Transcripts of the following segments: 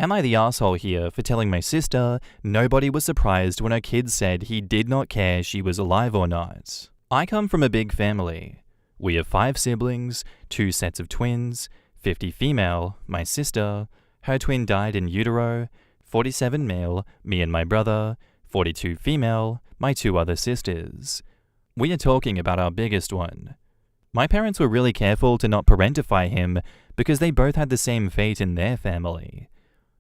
Am I the asshole here for telling my sister nobody was surprised when her kid said he did not care she was alive or not? I come from a big family. We have 5 siblings, 2 sets of twins, 50 female, my sister, her twin died in utero, 47 male, me and my brother, 42 female, my 2 other sisters. We are talking about our biggest one. My parents were really careful to not parentify him because they both had the same fate in their family.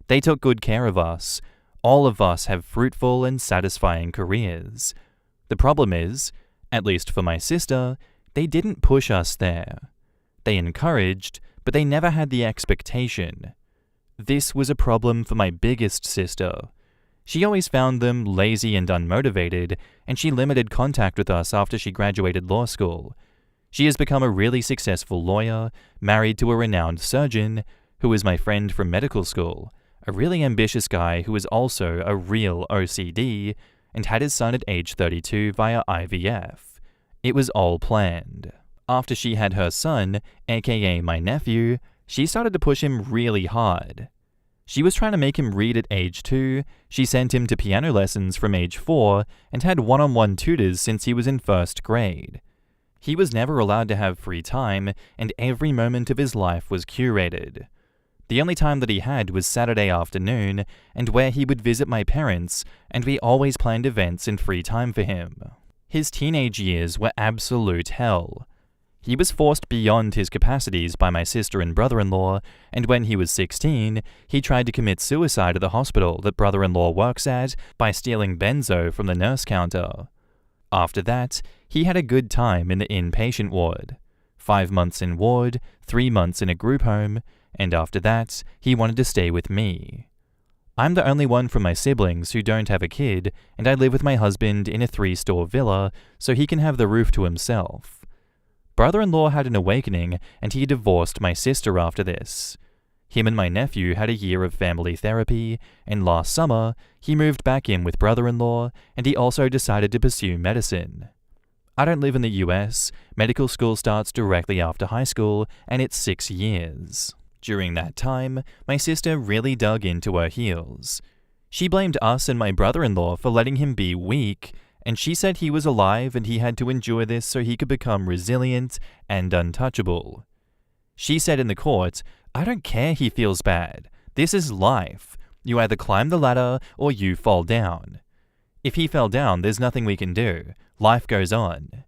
They took good care of us. All of us have fruitful and satisfying careers. The problem is, at least for my sister, they didn't push us there. They encouraged, but they never had the expectation. This was a problem for my biggest sister. She always found them lazy and unmotivated, and she limited contact with us after she graduated law school. She has become a really successful lawyer, married to a renowned surgeon, who is my friend from medical school, a really ambitious guy who is also a real OCD, and had his son at age 32 via IVF. It was all planned. After she had her son, aka my nephew, she started to push him really hard. She was trying to make him read at age 2, she sent him to piano lessons from age 4, and had one-on-one tutors since he was in 1st grade. He was never allowed to have free time, and every moment of his life was curated. The only time that he had was Saturday afternoon, and where he would visit my parents, and we always planned events and free time for him. His teenage years were absolute hell. He was forced beyond his capacities by my sister and brother-in-law, and when he was 16, he tried to commit suicide at the hospital that brother-in-law works at by stealing benzo from the nurse counter. After that, he had a good time in the inpatient ward. 5 months in ward, 3 months in a group home, and after that, he wanted to stay with me. I'm the only one from my siblings who don't have a kid, and I live with my husband in a 3-store villa so he can have the roof to himself. Brother-in-law had an awakening, and he divorced my sister after this. Him and my nephew had a year of family therapy, and last summer, he moved back in with brother-in-law, and he also decided to pursue medicine. I don't live in the US. Medical school starts directly after high school, and it's 6 years. During that time, my sister really dug into her heels. She blamed us and my brother-in-law for letting him be weak, and she said he was alive and he had to endure this so he could become resilient and untouchable. She said in the court, "I don't care he feels bad. This is life. You either climb the ladder or you fall down. If he fell down, there's nothing we can do. Life goes on."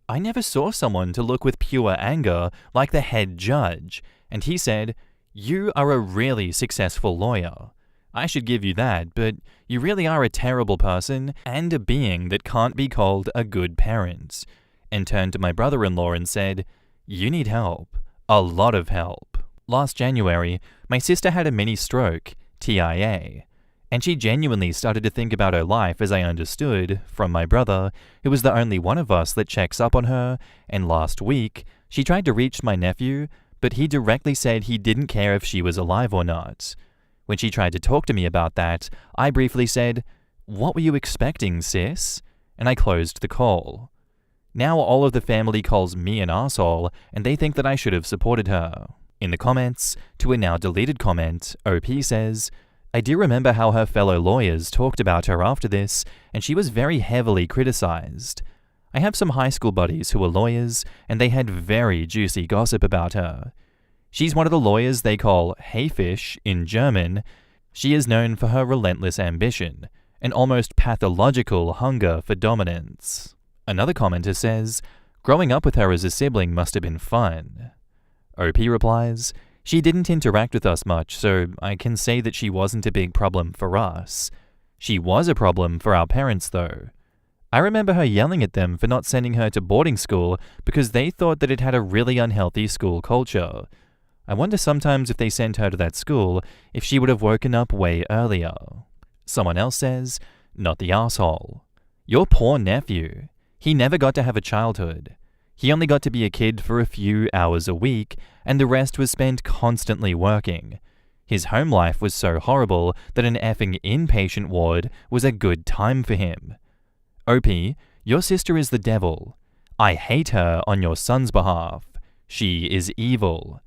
I never saw someone to look with pure anger like the head judge, and he said, "You are a really successful lawyer. I should give you that, but you really are a terrible person and a being that can't be called a good parent," and turned to my brother-in-law and said, "You need help. A lot of help." Last January, my sister had a mini stroke, TIA, and she genuinely started to think about her life as I understood, from my brother, who was the only one of us that checks up on her, and last week, she tried to reach my nephew, but he directly said he didn't care if she was alive or not. When she tried to talk to me about that, I briefly said, "What were you expecting, sis?" And I closed the call. Now all of the family calls me an arsehole, and they think that I should have supported her. In the comments, to a now deleted comment, OP says, "I do remember how her fellow lawyers talked about her after this, and she was very heavily criticized. I have some high school buddies who are lawyers, and they had very juicy gossip about her. She's one of the lawyers they call Haifisch in German. She is known for her relentless ambition, an almost pathological hunger for dominance." Another commenter says, "Growing up with her as a sibling must have been fun." OP replies, "She didn't interact with us much, so I can say that she wasn't a big problem for us. She was a problem for our parents, though. I remember her yelling at them for not sending her to boarding school because they thought that it had a really unhealthy school culture. I wonder sometimes if they sent her to that school, if she would have woken up way earlier." Someone else says, "Not the asshole. Your poor nephew. He never got to have a childhood. He only got to be a kid for a few hours a week, and the rest was spent constantly working. His home life was so horrible that an effing inpatient ward was a good time for him. OP, your sister is the devil. I hate her on your son's behalf. She is evil.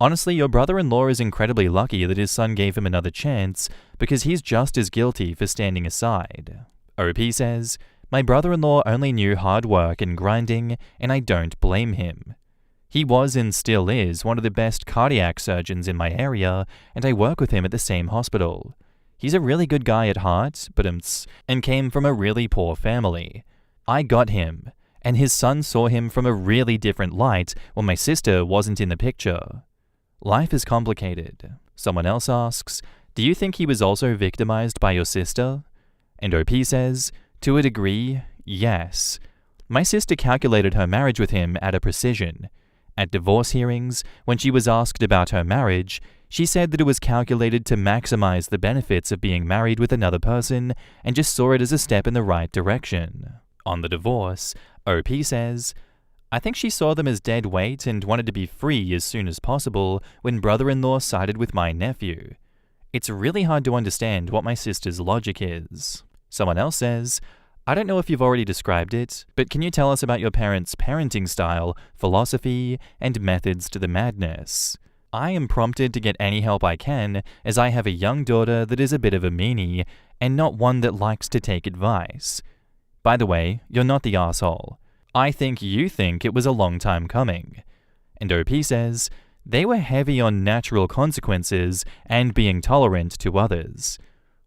Honestly, your brother-in-law is incredibly lucky that his son gave him another chance because he's just as guilty for standing aside. OP says, my brother-in-law only knew hard work and grinding, and I don't blame him. He was and still is one of the best cardiac surgeons in my area, and I work with him at the same hospital. He's a really good guy at heart, and came from a really poor family. I got him, and his son saw him from a really different light when my sister wasn't in the picture. Life is complicated. Someone else asks, do you think he was also victimized by your sister? And OP says, to a degree, yes. My sister calculated her marriage with him at a precision. At divorce hearings, when she was asked about her marriage, she said that it was calculated to maximize the benefits of being married with another person and just saw it as a step in the right direction. On the divorce, OP says, I think she saw them as dead weight and wanted to be free as soon as possible when brother-in-law sided with my nephew. It's really hard to understand what my sister's logic is. Someone else says, I don't know if you've already described it, but can you tell us about your parents' parenting style, philosophy, and methods to the madness? I am prompted to get any help I can, as I have a young daughter that is a bit of a meanie, and not one that likes to take advice. By the way, you're not the asshole. I think you think it was a long time coming. And OP says, they were heavy on natural consequences and being tolerant to others.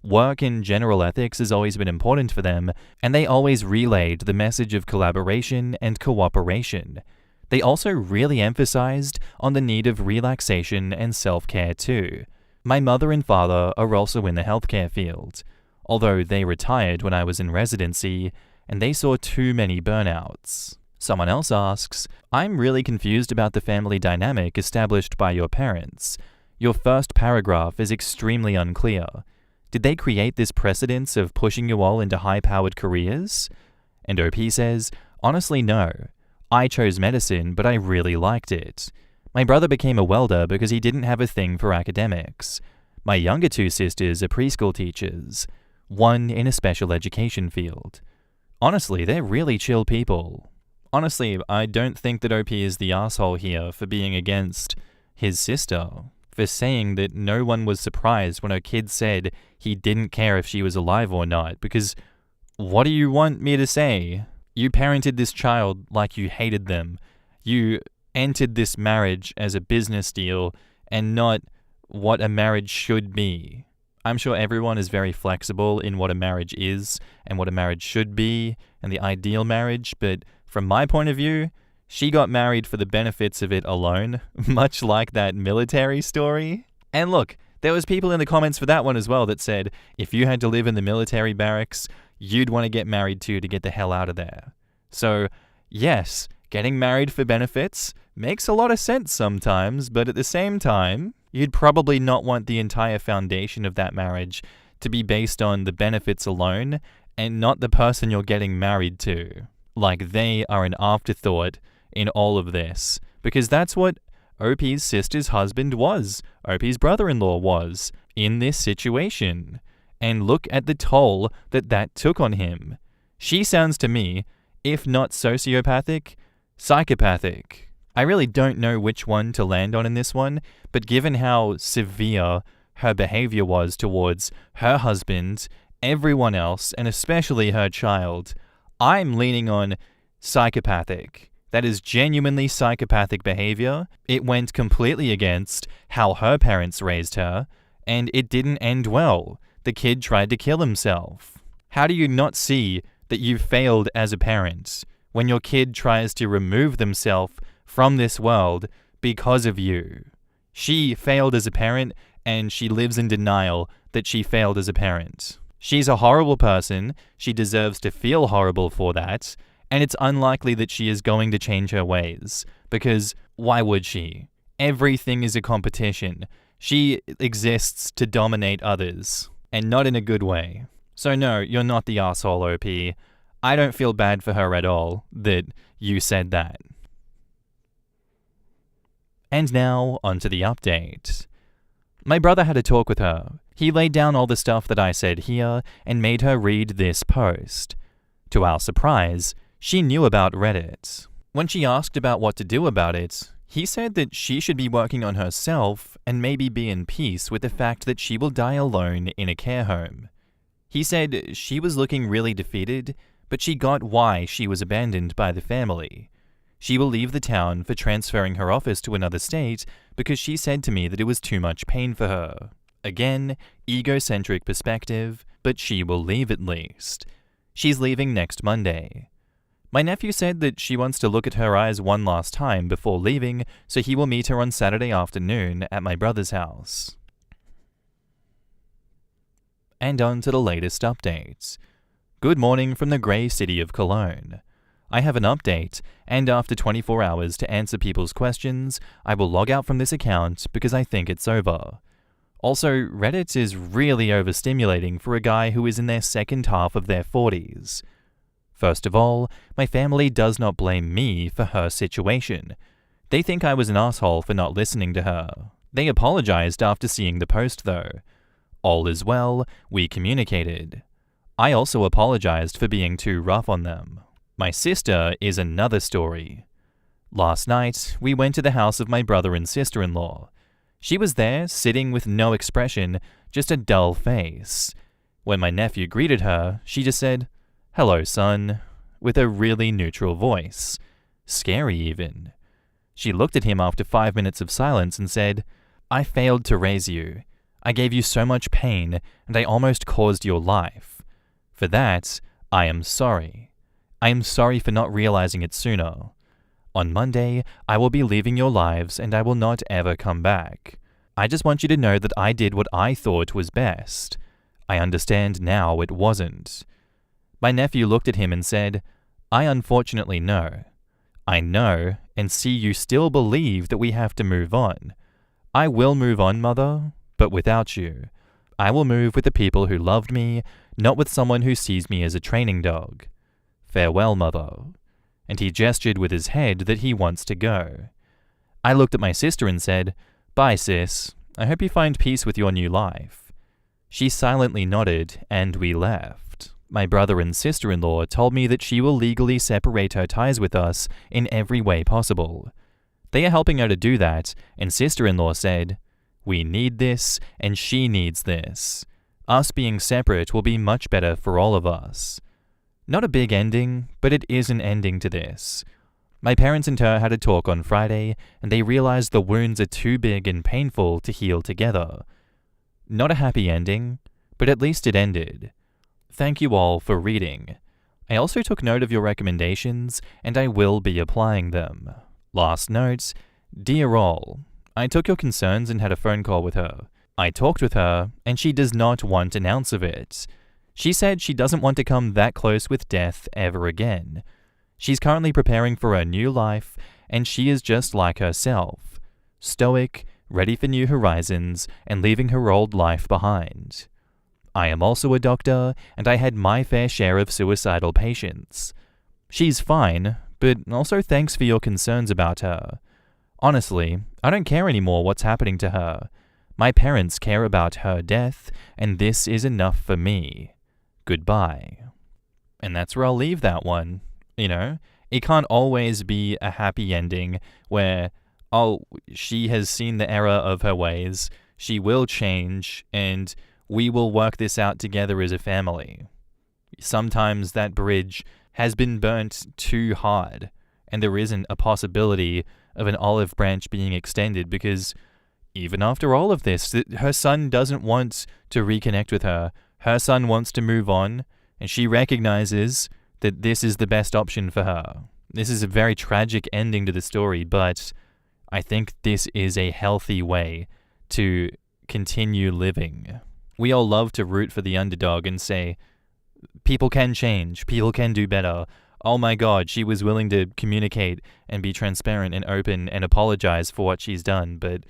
Work and general ethics has always been important for them, and they always relayed the message of collaboration and cooperation. They also really emphasized on the need of relaxation and self-care too. My mother and father are also in the healthcare field, although they retired when I was in residency, and they saw too many burnouts. Someone else asks, I'm really confused about the family dynamic established by your parents. Your first paragraph is extremely unclear. Did they create this precedence of pushing you all into high-powered careers? And OP says, honestly, no. I chose medicine, but I really liked it. My brother became a welder because he didn't have a thing for academics. My younger two sisters are preschool teachers, one in a special education field. Honestly, they're really chill people. Honestly, I don't think that OP is the asshole here for being against his sister, for saying that no one was surprised when her kid said he didn't care if she was alive or not, because what do you want me to say? You parented this child like you hated them. You entered this marriage as a business deal and not what a marriage should be. I'm sure everyone is very flexible in what a marriage is and what a marriage should be and the ideal marriage, but from my point of view, she got married for the benefits of it alone, much like that military story. And look, there was people in the comments for that one as well that said, if you had to live in the military barracks, you'd want to get married to get the hell out of there. So, yes, getting married for benefits makes a lot of sense sometimes, but at the same time, you'd probably not want the entire foundation of that marriage to be based on the benefits alone and not the person you're getting married to. Like they are an afterthought in all of this, because that's what OP's sister's husband was, OP's brother-in-law was, in this situation. And look at the toll that took on him. She sounds to me, if not sociopathic, psychopathic. I really don't know which one to land on in this one, but given how severe her behavior was towards her husband, everyone else, and especially her child, I'm leaning on psychopathic. That is genuinely psychopathic behavior. It went completely against how her parents raised her, and it didn't end well. The kid tried to kill himself. How do you not see that you failed as a parent when your kid tries to remove themselves from this world because of you? She failed as a parent, and she lives in denial that she failed as a parent. She's a horrible person. She deserves to feel horrible for that. And it's unlikely that she is going to change her ways, because why would she? Everything is a competition. She exists to dominate others, and not in a good way. So no, you're not the asshole, OP. I don't feel bad for her at all that you said that. And now, onto the update. My brother had a talk with her. He laid down all the stuff that I said here and made her read this post. To our surprise, she knew about Reddit. When she asked about what to do about it, He said that she should be working on herself and maybe be in peace with the fact that she will die alone in a care home. He said she was looking really defeated, but she got why she was abandoned by the family. She will leave the town for transferring her office to another state because she said to me that it was too much pain for her. Again, egocentric perspective, but she will leave at least. She's leaving next Monday. My nephew said that she wants to look at her eyes one last time before leaving, so he will meet her on Saturday afternoon at my brother's house. And on to the latest updates. Good morning from the grey city of Cologne. I have an update, and after 24 hours to answer people's questions, I will log out from this account because I think it's over. Also, Reddit is really overstimulating for a guy who is in their second half of their 40s. First of all, my family does not blame me for her situation. They think I was an asshole for not listening to her. They apologized after seeing the post though. All is well, we communicated. I also apologized for being too rough on them. My sister is another story. Last night, we went to the house of my brother and sister-in-law. She was there, sitting with no expression, just a dull face. When my nephew greeted her, she just said, "Hello, son," with a really neutral voice. Scary, even. She looked at him after 5 minutes of silence and said, "I failed to raise you. I gave you so much pain, and I almost caused your life. For that, I am sorry. I am sorry for not realizing it sooner. On Monday, I will be leaving your lives and I will not ever come back. I just want you to know that I did what I thought was best. I understand now it wasn't." My nephew looked at him and said, "I unfortunately know. I know and see you still believe that we have to move on. I will move on, mother, but without you. I will move with the people who loved me, not with someone who sees me as a training dog. Farewell, mother." And he gestured with his head that he wants to go. I looked at my sister and said, "Bye, sis. I hope you find peace with your new life." She silently nodded, and we left. My brother and sister-in-law told me that she will legally separate her ties with us in every way possible. They are helping her to do that, and sister-in-law said, "We need this, and she needs this. Us being separate will be much better for all of us." Not a big ending, but it is an ending to this. My parents and her had a talk on Friday, and they realized the wounds are too big and painful to heal together. Not a happy ending, but at least it ended. Thank you all for reading. I also took note of your recommendations, and I will be applying them. Last note, dear all, I took your concerns and had a phone call with her. I talked with her, and she does not want an ounce of it. She said she doesn't want to come that close with death ever again. She's currently preparing for her new life, and she is just like herself, stoic, ready for new horizons, and leaving her old life behind. I am also a doctor, and I had my fair share of suicidal patients. She's fine, but also thanks for your concerns about her. Honestly, I don't care anymore what's happening to her. My parents care about her death, and this is enough for me. Goodbye. And that's where I'll leave that one. You know, it can't always be a happy ending where, oh, she has seen the error of her ways, she will change, and we will work this out together as a family. Sometimes that bridge has been burnt too hard, and there isn't a possibility of an olive branch being extended because even after all of this, her son doesn't want to reconnect with her. Her son wants to move on, and she recognizes that this is the best option for her. This is a very tragic ending to the story, but I think this is a healthy way to continue living. We all love to root for the underdog and say, people can change, people can do better. Oh my God, she was willing to communicate and be transparent and open and apologize for what she's done, but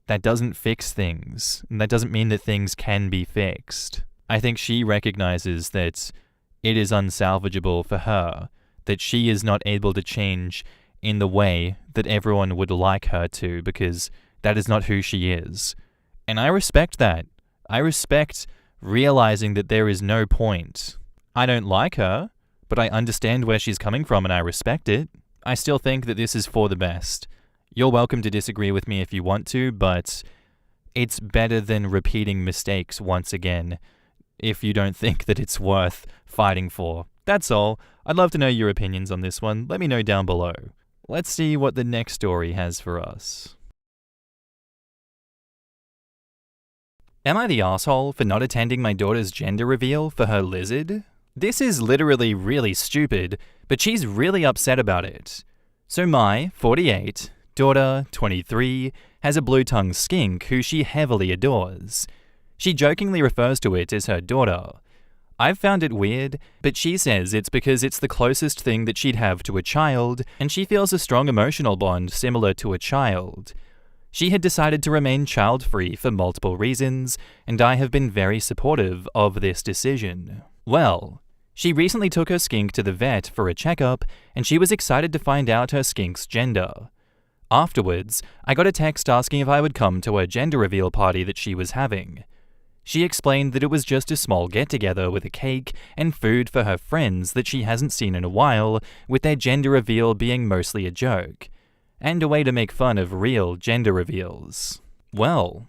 that doesn't fix things. And that doesn't mean that things can be fixed. I think she recognizes that it is unsalvageable for her, that she is not able to change in the way that everyone would like her to, because that is not who she is. And I respect that. I respect realizing that there is no point. I don't like her, but I understand where she's coming from and I respect it. I still think that this is for the best. You're welcome to disagree with me if you want to, but it's better than repeating mistakes once again if you don't think that it's worth fighting for. That's all. I'd love to know your opinions on this one. Let me know down below. Let's see what the next story has for us. Am I the asshole for not attending my daughter's gender reveal for her lizard? This is literally really stupid, but she's really upset about it. So my 48 daughter, 23, has a blue-tongued skink who she heavily adores. She jokingly refers to it as her daughter. I've found it weird, but she says it's because it's the closest thing that she'd have to a child, and she feels a strong emotional bond similar to a child. She had decided to remain child-free for multiple reasons, and I have been very supportive of this decision. Well, she recently took her skink to the vet for a checkup, and she was excited to find out her skink's gender. Afterwards, I got a text asking if I would come to her gender reveal party that she was having. She explained that it was just a small get-together with a cake and food for her friends that she hasn't seen in a while, with their gender reveal being mostly a joke, and a way to make fun of real gender reveals. Well,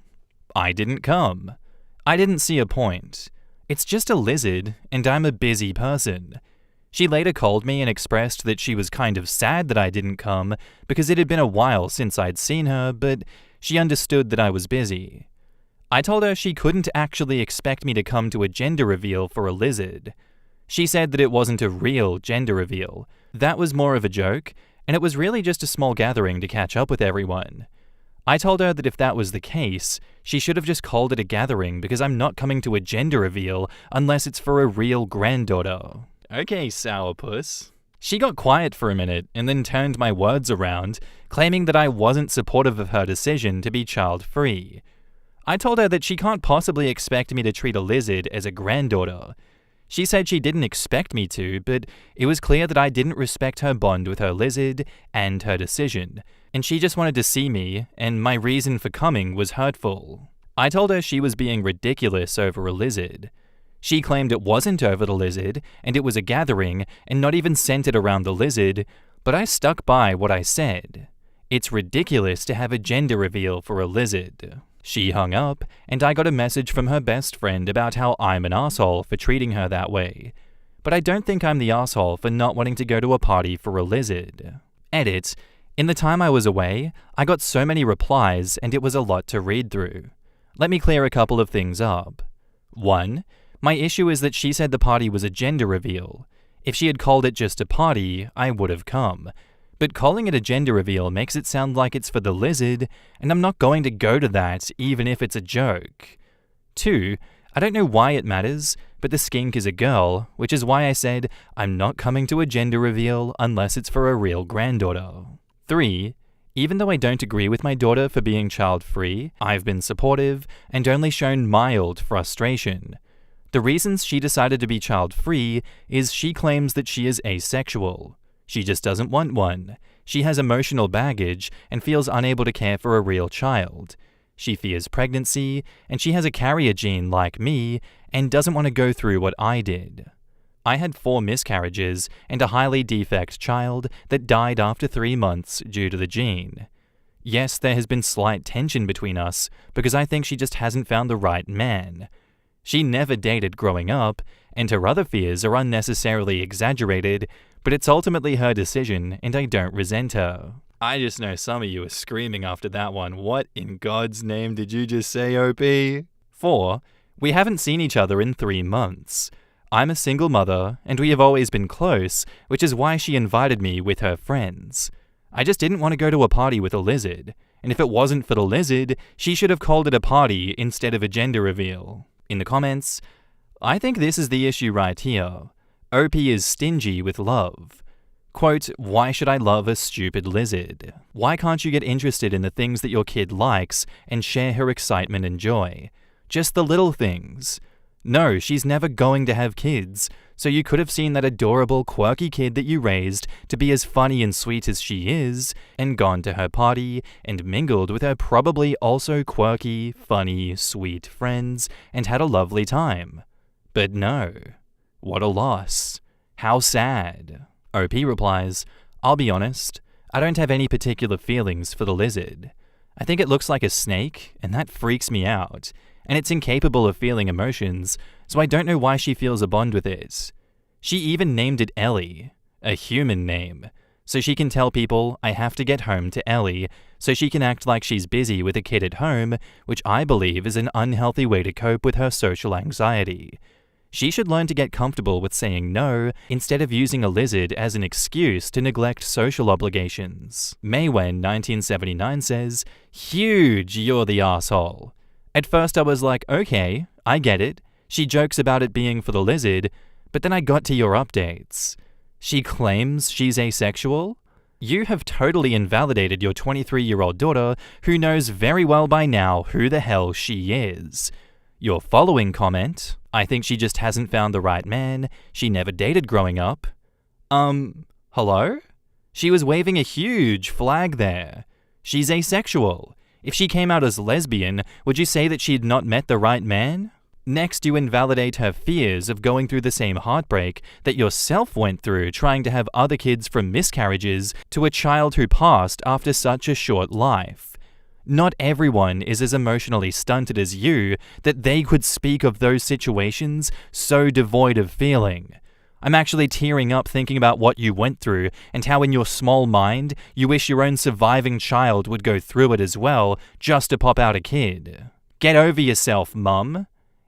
I didn't come. I didn't see a point. It's just a lizard, and I'm a busy person. She later called me and expressed that she was kind of sad that I didn't come because it had been a while since I'd seen her, but she understood that I was busy. I told her she couldn't actually expect me to come to a gender reveal for a lizard. She said that it wasn't a real gender reveal. That was more of a joke, and it was really just a small gathering to catch up with everyone. I told her that if that was the case, she should have just called it a gathering because I'm not coming to a gender reveal unless it's for a real granddaughter. Okay, sourpuss. She got quiet for a minute and then turned my words around, claiming that I wasn't supportive of her decision to be child-free. I told her that she can't possibly expect me to treat a lizard as a granddaughter. She said she didn't expect me to, but it was clear that I didn't respect her bond with her lizard and her decision, and she just wanted to see me, and my reason for coming was hurtful. I told her she was being ridiculous over a lizard. She claimed it wasn't over the lizard, and it was a gathering, and not even centered around the lizard, but I stuck by what I said. It's ridiculous to have a gender reveal for a lizard. She hung up, and I got a message from her best friend about how I'm an asshole for treating her that way. But I don't think I'm the asshole for not wanting to go to a party for a lizard. Edit. In the time I was away, I got so many replies, and it was a lot to read through. Let me clear a couple of things up. 1. My issue is that she said the party was a gender reveal. If she had called it just a party, I would have come. But calling it a gender reveal makes it sound like it's for the lizard, and I'm not going to go to that even if it's a joke. 2. I don't know why it matters, but the skink is a girl, which is why I said I'm not coming to a gender reveal unless it's for a real granddaughter. 3. Even though I don't agree with my daughter for being child-free, I've been supportive and only shown mild frustration. The reasons she decided to be child-free is she claims that she is asexual. She just doesn't want one. She has emotional baggage and feels unable to care for a real child. She fears pregnancy, and she has a carrier gene like me and doesn't want to go through what I did. I had 4 miscarriages and a highly defect child that died after 3 months due to the gene. Yes, there has been slight tension between us because I think she just hasn't found the right man. She never dated growing up, and her other fears are unnecessarily exaggerated, but it's ultimately her decision, and I don't resent her. I just know some of you are screaming after that one. What in God's name did you just say, OP? 4. We haven't seen each other in 3 months. I'm a single mother, and we have always been close, which is why she invited me with her friends. I just didn't want to go to a party with a lizard, and if it wasn't for the lizard, she should have called it a party instead of a gender reveal. In the comments, I think this is the issue right here. OP is stingy with love. Quote, why should I love a stupid lizard? Why can't you get interested in the things that your kid likes and share her excitement and joy? Just the little things. No, she's never going to have kids, so you could have seen that adorable, quirky kid that you raised to be as funny and sweet as she is, and gone to her party, and mingled with her probably also quirky, funny, sweet friends, and had a lovely time. But no. What a loss. How sad. OP replies, I'll be honest, I don't have any particular feelings for the lizard. I think it looks like a snake, and that freaks me out, and it's incapable of feeling emotions, so I don't know why she feels a bond with it. She even named it Ellie, a human name, so she can tell people I have to get home to Ellie, so she can act like she's busy with a kid at home, which I believe is an unhealthy way to cope with her social anxiety. She should learn to get comfortable with saying no instead of using a lizard as an excuse to neglect social obligations. Maywen 1979 says, "Huge, you're the asshole." At first I was like, okay, I get it. She jokes about it being for the lizard, but then I got to your updates. She claims she's asexual? You have totally invalidated your 23-year-old daughter who knows very well by now who the hell she is. Your following comment, I think she just hasn't found the right man, she never dated growing up. Hello? She was waving a huge flag there. She's asexual. If she came out as lesbian, would you say that she'd not met the right man? Next, you invalidate her fears of going through the same heartbreak that yourself went through trying to have other kids from miscarriages to a child who passed after such a short life. Not everyone is as emotionally stunted as you that they could speak of those situations so devoid of feeling. I'm actually tearing up thinking about what you went through and how in your small mind you wish your own surviving child would go through it as well just to pop out a kid. Get over yourself, mum.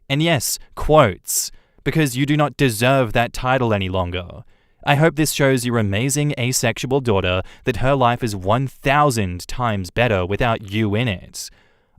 And yes, quotes, because you do not deserve that title any longer. I hope this shows your amazing asexual daughter that her life is 1,000 times better without you in it.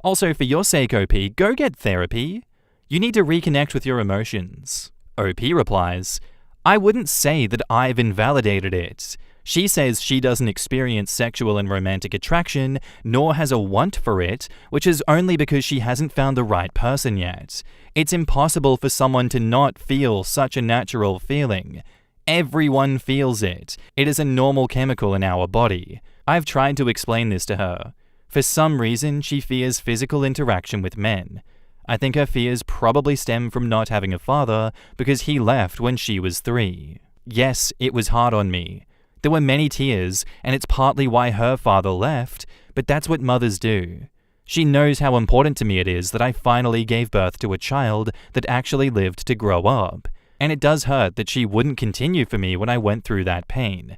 Also, for your sake, OP, go get therapy. You need to reconnect with your emotions. OP replies, I wouldn't say that I've invalidated it. She says she doesn't experience sexual and romantic attraction, nor has a want for it, which is only because she hasn't found the right person yet. It's impossible for someone to not feel such a natural feeling. Everyone feels it. It is a normal chemical in our body. I've tried to explain this to her. For some reason, she fears physical interaction with men. I think her fears probably stem from not having a father because he left when she was 3. Yes, it was hard on me. There were many tears, and it's partly why her father left, but that's what mothers do. She knows how important to me it is that I finally gave birth to a child that actually lived to grow up. And it does hurt that she wouldn't continue for me when I went through that pain.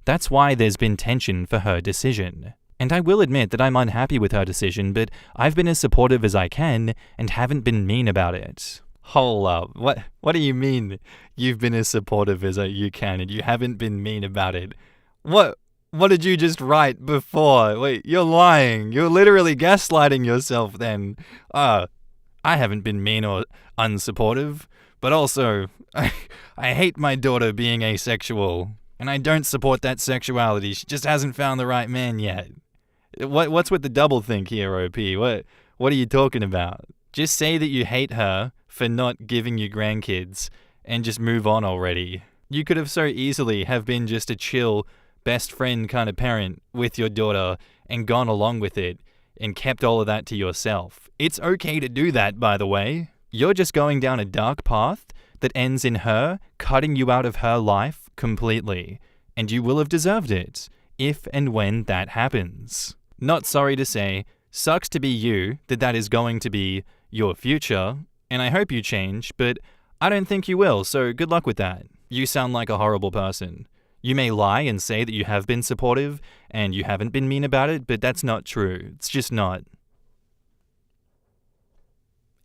That's why there's been tension for her decision. And I will admit that I'm unhappy with her decision, but I've been as supportive as I can and haven't been mean about it. Hold up, what do you mean you've been as supportive as you can and you haven't been mean about it? What did you just write before? Wait, you're lying. You're literally gaslighting yourself then. I haven't been mean or unsupportive. But also, I hate my daughter being asexual, and I don't support that sexuality. She just hasn't found the right man yet. What's with the doublethink here, OP? What are you talking about? Just say that you hate her for not giving you grandkids, and just move on already. You could have so easily have been just a chill, best friend kind of parent with your daughter, and gone along with it, and kept all of that to yourself. It's okay to do that, by the way. You're just going down a dark path that ends in her cutting you out of her life completely, and you will have deserved it, if and when that happens. Not sorry to say, sucks to be you that is going to be your future, and I hope you change, but I don't think you will, so good luck with that. You sound like a horrible person. You may lie and say that you have been supportive, and you haven't been mean about it, but that's not true. It's just not.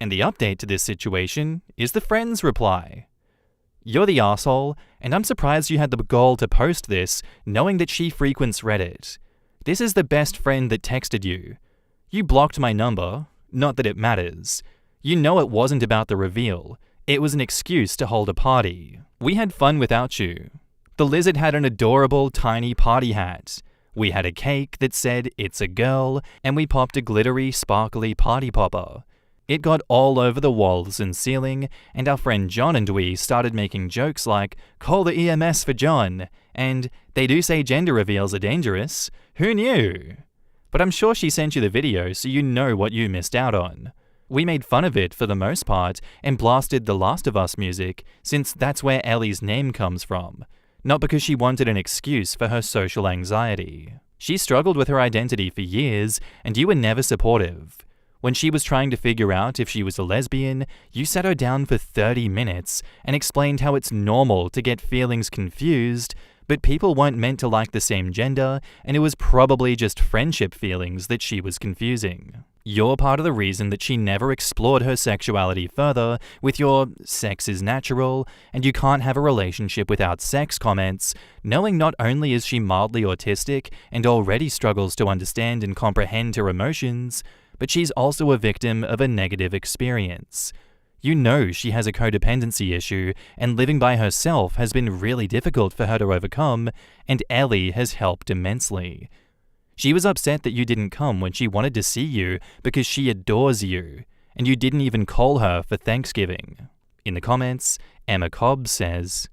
And the update to this situation is the friend's reply. You're the asshole, and I'm surprised you had the gall to post this, knowing that she frequents Reddit. This is the best friend that texted you. You blocked my number, not that it matters. You know it wasn't about the reveal. It was an excuse to hold a party. We had fun without you. The lizard had an adorable tiny party hat. We had a cake that said, "It's a girl," and we popped a glittery, sparkly party popper. It got all over the walls and ceiling, and our friend John and we started making jokes like, "Call the EMS for John," and "They do say gender reveals are dangerous. Who knew?" But I'm sure she sent you the video so you know what you missed out on. We made fun of it for the most part and blasted The Last of Us music since that's where Ellie's name comes from, not because she wanted an excuse for her social anxiety. She struggled with her identity for years, and you were never supportive. When she was trying to figure out if she was a lesbian, you sat her down for 30 minutes and explained how it's normal to get feelings confused, but people weren't meant to like the same gender, and it was probably just friendship feelings that she was confusing. You're part of the reason that she never explored her sexuality further with your "sex is natural" and "you can't have a relationship without sex" comments, knowing not only is she mildly autistic and already struggles to understand and comprehend her emotions, but she's also a victim of a negative experience. You know she has a codependency issue, and living by herself has been really difficult for her to overcome, and Ellie has helped immensely. She was upset that you didn't come when she wanted to see you because she adores you, and you didn't even call her for Thanksgiving. In the comments, Emma Cobb says,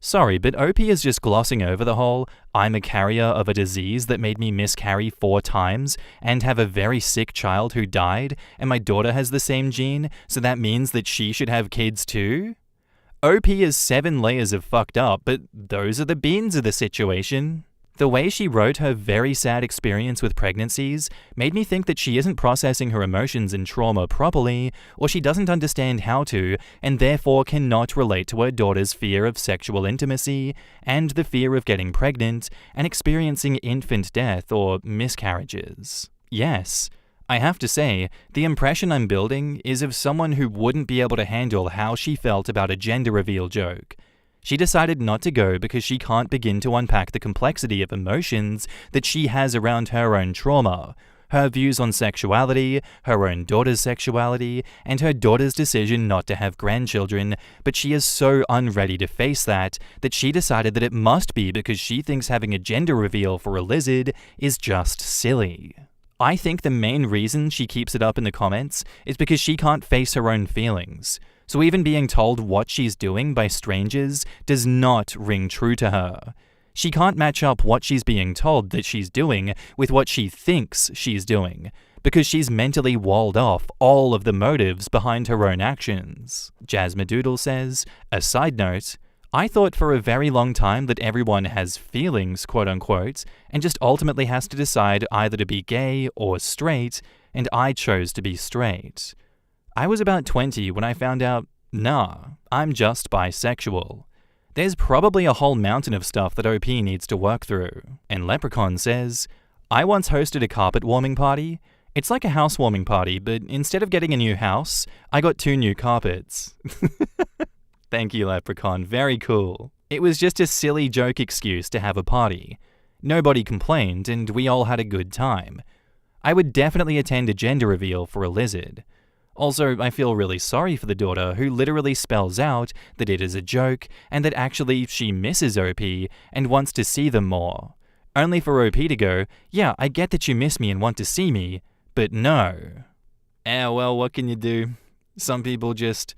"Sorry, but OP is just glossing over the whole, I'm a carrier of a disease that made me miscarry 4 times and have a very sick child who died, and my daughter has the same gene, so that means that she should have kids too? OP is 7 layers of fucked up, but those are the beans of the situation." The way she wrote her very sad experience with pregnancies made me think that she isn't processing her emotions and trauma properly, or she doesn't understand how to, and therefore cannot relate to her daughter's fear of sexual intimacy and the fear of getting pregnant and experiencing infant death or miscarriages. Yes, I have to say, the impression I'm building is of someone who wouldn't be able to handle how she felt about a gender reveal joke. She decided not to go because she can't begin to unpack the complexity of emotions that she has around her own trauma, her views on sexuality, her own daughter's sexuality, and her daughter's decision not to have grandchildren, but she is so unready to face that she decided that it must be because she thinks having a gender reveal for a lizard is just silly. I think the main reason she keeps it up in the comments is because she can't face her own feelings. So even being told what she's doing by strangers does not ring true to her. She can't match up what she's being told that she's doing with what she thinks she's doing, because she's mentally walled off all of the motives behind her own actions. Jasmadoodle says, a side note, I thought for a very long time that everyone has feelings, quote unquote, and just ultimately has to decide either to be gay or straight, and I chose to be straight. I was about 20 when I found out, nah, I'm just bisexual. There's probably a whole mountain of stuff that OP needs to work through. And Leprechaun says, I once hosted a carpet warming party. It's like a housewarming party, but instead of getting a new house, I got 2 new carpets. Thank you, Leprechaun. Very cool. It was just a silly joke excuse to have a party. Nobody complained, and we all had a good time. I would definitely attend a gender reveal for a lizard. Also, I feel really sorry for the daughter who literally spells out that it is a joke and that actually she misses OP and wants to see them more. Only for OP to go, yeah, I get that you miss me and want to see me, but no. Well, what can you do? Some people just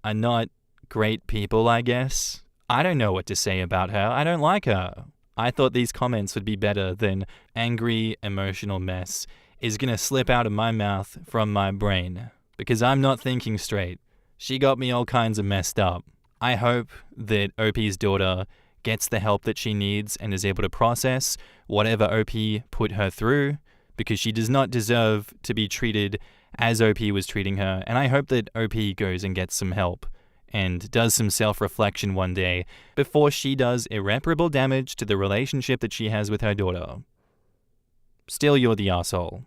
are not great people, I guess. I don't know what to say about her. I don't like her. I thought these comments would be better than angry, emotional mess is gonna slip out of my mouth from my brain. Because I'm not thinking straight. She got me all kinds of messed up. I hope that OP's daughter gets the help that she needs and is able to process whatever OP put her through, because she does not deserve to be treated as OP was treating her. And I hope that OP goes and gets some help and does some self-reflection one day before she does irreparable damage to the relationship that she has with her daughter. Still, you're the asshole.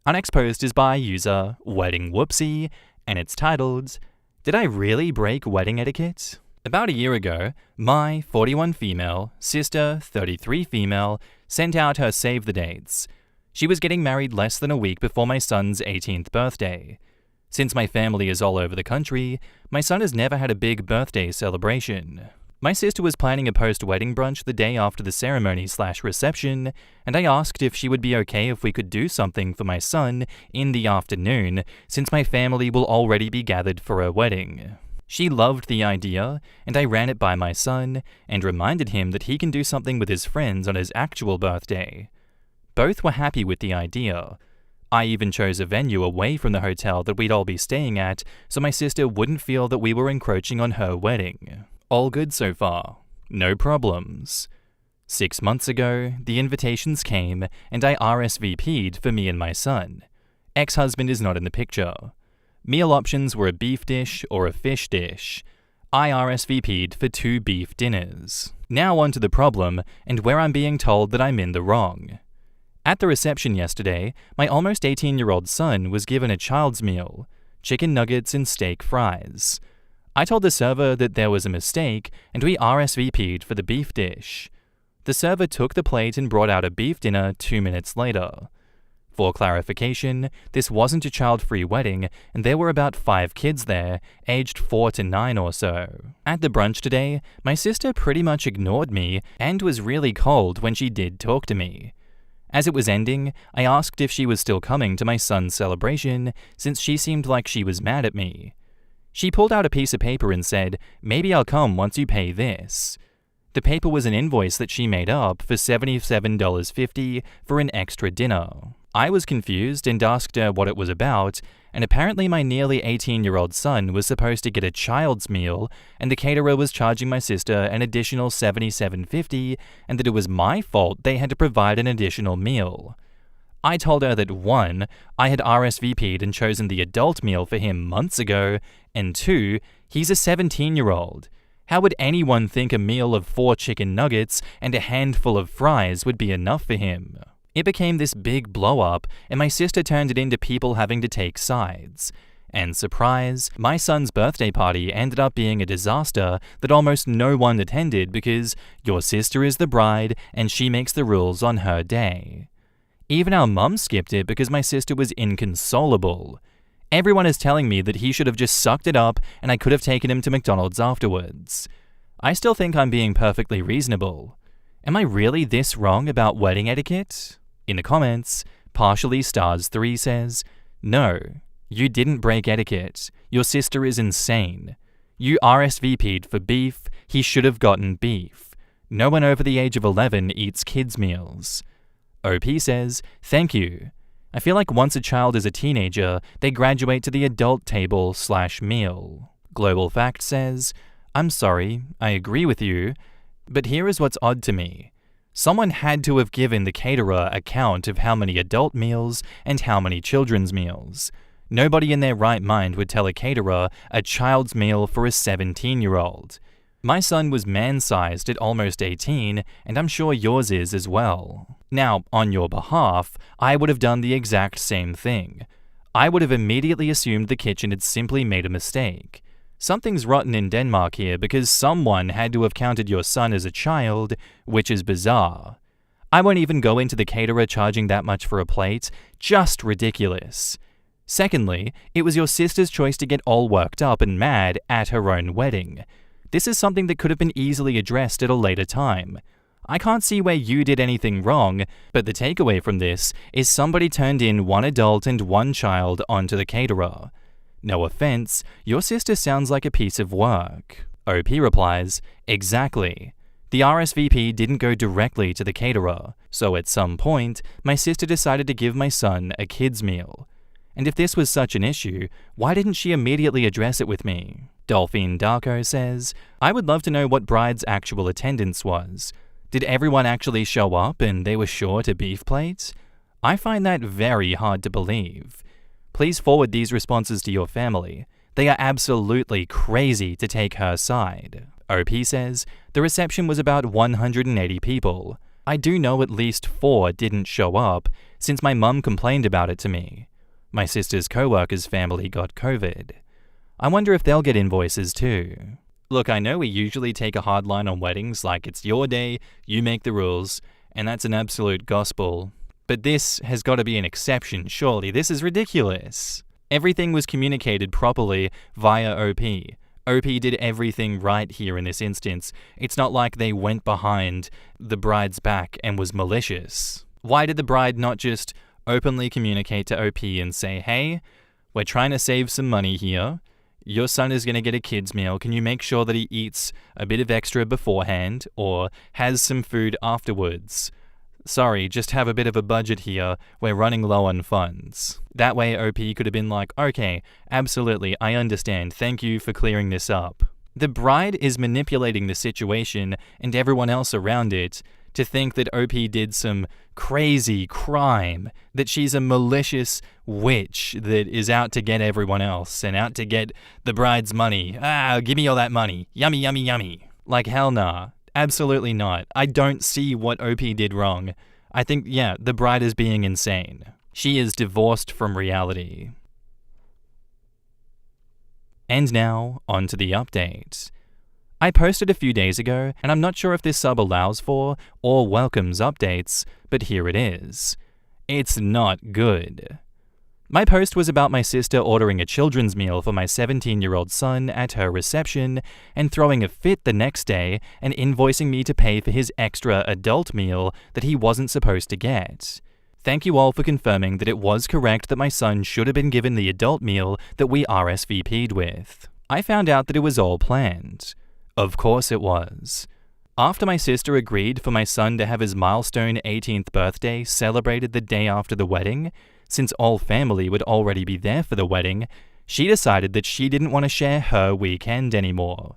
Our next post is by user Wedding Whoopsie, and it's titled, Did I Really Break Wedding Etiquette? About a year ago, my 41 female, sister 33 female, sent out her save the dates. She was getting married less than a week before my son's 18th birthday. Since my family is all over the country, my son has never had a big birthday celebration. My sister was planning a post-wedding brunch the day after the ceremony/reception, and I asked if she would be okay if we could do something for my son in the afternoon, since my family will already be gathered for her wedding. She loved the idea, and I ran it by my son, and reminded him that he can do something with his friends on his actual birthday. Both were happy with the idea. I even chose a venue away from the hotel that we'd all be staying at, so my sister wouldn't feel that we were encroaching on her wedding. All good so far. No problems. 6 months ago, the invitations came and I RSVP'd for me and my son. Ex-husband is not in the picture. Meal options were a beef dish or a fish dish. I RSVP'd for 2 beef dinners. Now on to the problem and where I'm being told that I'm in the wrong. At the reception yesterday, my almost 18-year-old son was given a child's meal, chicken nuggets and steak fries. I told the server that there was a mistake and we RSVP'd for the beef dish. The server took the plate and brought out a beef dinner 2 minutes later. For clarification, this wasn't a child-free wedding and there were about 5 kids there, aged 4 to 9 or so. At the brunch today, my sister pretty much ignored me and was really cold when she did talk to me. As it was ending, I asked if she was still coming to my son's celebration since she seemed like she was mad at me. She pulled out a piece of paper and said, "Maybe I'll come once you pay this." The paper was an invoice that she made up for $77.50 for an extra dinner. I was confused and asked her what it was about, and apparently my nearly 18-year-old son was supposed to get a child's meal, and the caterer was charging my sister an additional $77.50, and that it was my fault they had to provide an additional meal. I told her that 1, I had RSVP'd and chosen the adult meal for him months ago, and 2, he's a 17-year-old. How would anyone think a meal of 4 chicken nuggets and a handful of fries would be enough for him? It became this big blow-up, and my sister turned it into people having to take sides. And surprise, my son's birthday party ended up being a disaster that almost no one attended because your sister is the bride and she makes the rules on her day. Even our mum skipped it because my sister was inconsolable. Everyone is telling me that he should have just sucked it up and I could have taken him to McDonald's afterwards. I still think I'm being perfectly reasonable. Am I really this wrong about wedding etiquette? In the comments, partially_3 says, "No, you didn't break etiquette. Your sister is insane. You RSVP'd for beef, he should have gotten beef. No one over the age of 11 eats kids' meals." OP says, "Thank you. I feel like once a child is a teenager, they graduate to the adult table/meal." Global Fact says, "I'm sorry, I agree with you, but here is what's odd to me. Someone had to have given the caterer a count of how many adult meals and how many children's meals. Nobody in their right mind would tell a caterer a child's meal for a 17-year-old. My son was man-sized at almost 18, and I'm sure yours is as well. Now, on your behalf, I would have done the exact same thing. I would have immediately assumed the kitchen had simply made a mistake. Something's rotten in Denmark here because someone had to have counted your son as a child, which is bizarre. I won't even go into the caterer charging that much for a plate, just ridiculous. Secondly, it was your sister's choice to get all worked up and mad at her own wedding. This is something that could have been easily addressed at a later time. I can't see where you did anything wrong, but the takeaway from this is somebody turned in 1 adult and 1 child onto the caterer. No offense, your sister sounds like a piece of work." OP replies, "Exactly. The RSVP didn't go directly to the caterer, so at some point, my sister decided to give my son a kid's meal. And if this was such an issue, why didn't she immediately address it with me?" Dolphin Darko says, "I would love to know what bride's actual attendance was. Did everyone actually show up and they were short a beef plate? I find that very hard to believe. Please forward these responses to your family. They are absolutely crazy to take her side." OP says, "The reception was about 180 people. I do know at least 4 didn't show up, since my mum complained about it to me. My sister's co-worker's family got COVID. I wonder if they'll get invoices too." Look, I know we usually take a hard line on weddings, like it's your day, you make the rules, and that's an absolute gospel. But this has got to be an exception, surely. This is ridiculous. Everything was communicated properly via OP. OP did everything right here in this instance. It's not like they went behind the bride's back and was malicious. Why did the bride not just openly communicate to OP and say, "Hey, we're trying to save some money here. Your son is going to get a kid's meal. Can you make sure that he eats a bit of extra beforehand or has some food afterwards? Sorry, just have a bit of a budget here. We're running low on funds." That way OP could have been like, "Okay, absolutely, I understand. Thank you for clearing this up." The bride is manipulating the situation and everyone else around it to think that OP did some crazy crime, that she's a malicious witch that is out to get everyone else and out to get the bride's money. Give me all that money. Yummy, yummy, yummy. Like, hell nah. Absolutely not. I don't see what OP did wrong. I think, the bride is being insane. She is divorced from reality. And now, on to the update. I posted a few days ago, and I'm not sure if this sub allows for or welcomes updates, but here it is. It's not good. My post was about my sister ordering a children's meal for my 17-year-old son at her reception and throwing a fit the next day and invoicing me to pay for his extra adult meal that he wasn't supposed to get. Thank you all for confirming that it was correct that my son should have been given the adult meal that we RSVP'd with. I found out that it was all planned. Of course it was. After my sister agreed for my son to have his milestone 18th birthday celebrated the day after the wedding, since all family would already be there for the wedding, she decided that she didn't want to share her weekend anymore.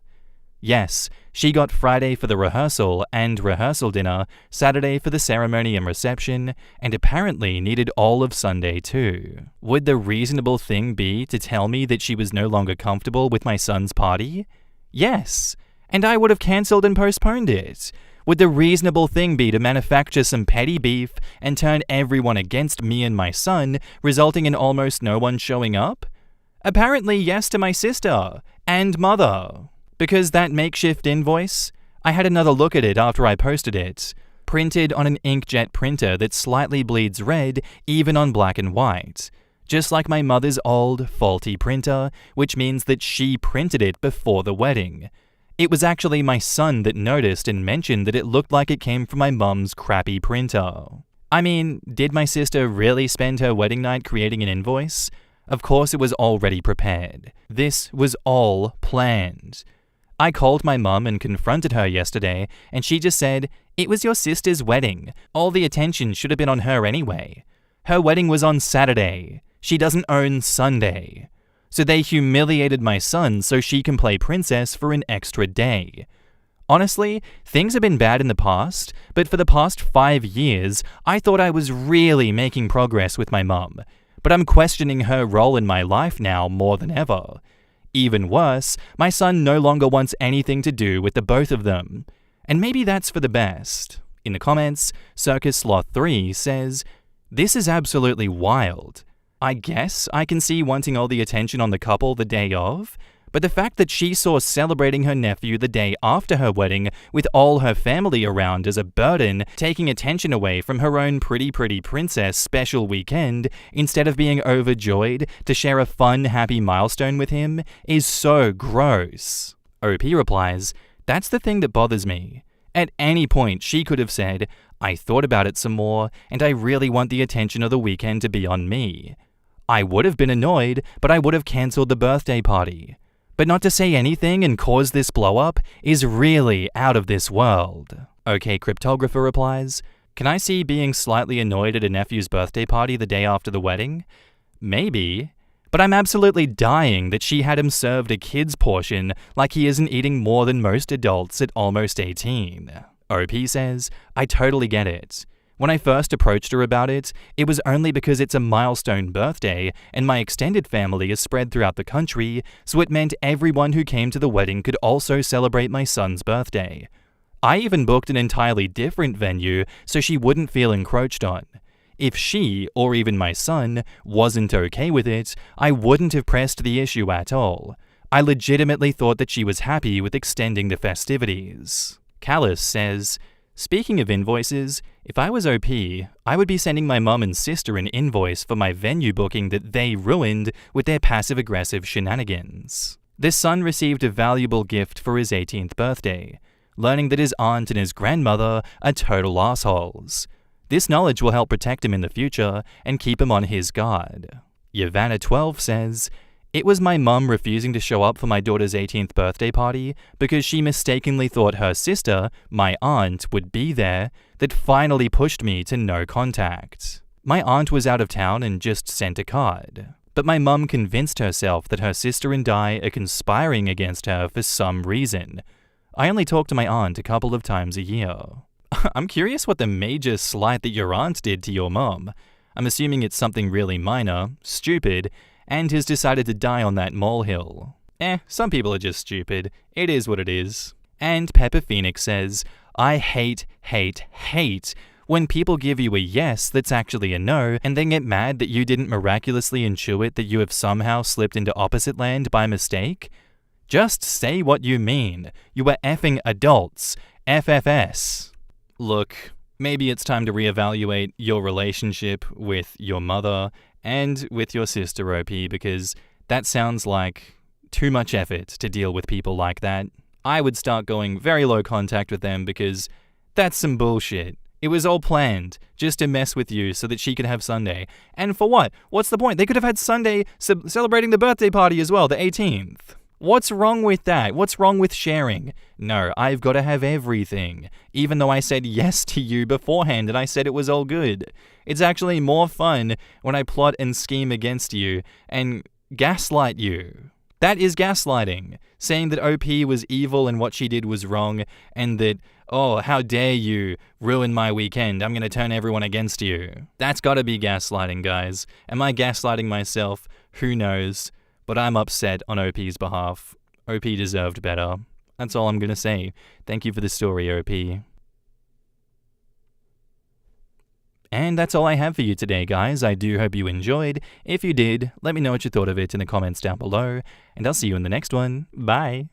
Yes, she got Friday for the rehearsal and rehearsal dinner, Saturday for the ceremony and reception, and apparently needed all of Sunday too. Would the reasonable thing be to tell me that she was no longer comfortable with my son's party? Yes, and I would have cancelled and postponed it. Would the reasonable thing be to manufacture some petty beef and turn everyone against me and my son, resulting in almost no one showing up? Apparently yes to my sister and mother. Because that makeshift invoice, I had another look at it after I posted it, printed on an inkjet printer that slightly bleeds red even on black and white, just like my mother's old, faulty printer, which means that she printed it before the wedding. It was actually my son that noticed and mentioned that it looked like it came from my mum's crappy printer. I mean, did my sister really spend her wedding night creating an invoice? Of course it was already prepared. This was all planned. I called my mum and confronted her yesterday, and she just said, "It was your sister's wedding. All the attention should have been on her anyway. Her wedding was on Saturday. She doesn't own Sunday. So they humiliated my son so she can play princess for an extra day." Honestly, things have been bad in the past, but for the past 5 years, I thought I was really making progress with my mum. But I'm questioning her role in my life now more than ever. Even worse, my son no longer wants anything to do with the both of them. And maybe that's for the best. In the comments, Circus Sloth 3 says, "This is absolutely wild. I guess I can see wanting all the attention on the couple the day of, but the fact that she saw celebrating her nephew the day after her wedding with all her family around as a burden, taking attention away from her own pretty princess special weekend instead of being overjoyed to share a fun, happy milestone with him is so gross." OP replies, "That's the thing that bothers me. At any point she could have said, 'I thought about it some more, and I really want the attention of the weekend to be on me.' I would have been annoyed, but I would have cancelled the birthday party. But not to say anything and cause this blow-up is really out of this world." OK Cryptographer replies, "Can I see being slightly annoyed at a nephew's birthday party the day after the wedding? Maybe. But I'm absolutely dying that she had him served a kid's portion like he isn't eating more than most adults at almost 18. OP says, "I totally get it. When I first approached her about it, it was only because it's a milestone birthday and my extended family is spread throughout the country, so it meant everyone who came to the wedding could also celebrate my son's birthday. I even booked an entirely different venue so she wouldn't feel encroached on. If she, or even my son, wasn't okay with it, I wouldn't have pressed the issue at all. I legitimately thought that she was happy with extending the festivities." Callus says, "Speaking of invoices, if I was OP, I would be sending my mum and sister an invoice for my venue booking that they ruined with their passive-aggressive shenanigans." This son received a valuable gift for his 18th birthday, learning that his aunt and his grandmother are total assholes. This knowledge will help protect him in the future and keep him on his guard. Yavanna12 says, "It was my mum refusing to show up for my daughter's 18th birthday party because she mistakenly thought her sister, my aunt, would be there that finally pushed me to no contact. My aunt was out of town and just sent a card. But my mum convinced herself that her sister and I are conspiring against her for some reason. I only talk to my aunt a couple of times a year." I'm curious what the major slight that your aunt did to your mom. I'm assuming it's something really minor, stupid, and has decided to die on that molehill. Some people are just stupid. It is what it is. And Pepper Phoenix says, I hate when people give you a yes that's actually a no, and then get mad that you didn't miraculously intuit that you have somehow slipped into opposite land by mistake. Just say what you mean. You are effing adults. FFS. Look, maybe it's time to reevaluate your relationship with your mother and with your sister, OP, because that sounds like too much effort to deal with people like that. I would start going very low contact with them because that's some bullshit. It was all planned just to mess with you so that she could have Sunday. And for what? What's the point? They could have had Sunday celebrating the birthday party as well, the 18th. What's wrong with that? What's wrong with sharing? No, I've got to have everything. Even though I said yes to you beforehand and I said it was all good. It's actually more fun when I plot and scheme against you and gaslight you. That is gaslighting. Saying that OP was evil and what she did was wrong, and that, oh, how dare you ruin my weekend, I'm going to turn everyone against you. That's got to be gaslighting, guys. Am I gaslighting myself? Who knows? But I'm upset on OP's behalf. OP deserved better. That's all I'm going to say. Thank you for the story, OP. And that's all I have for you today, guys. I do hope you enjoyed. If you did, let me know what you thought of it in the comments down below, and I'll see you in the next one. Bye!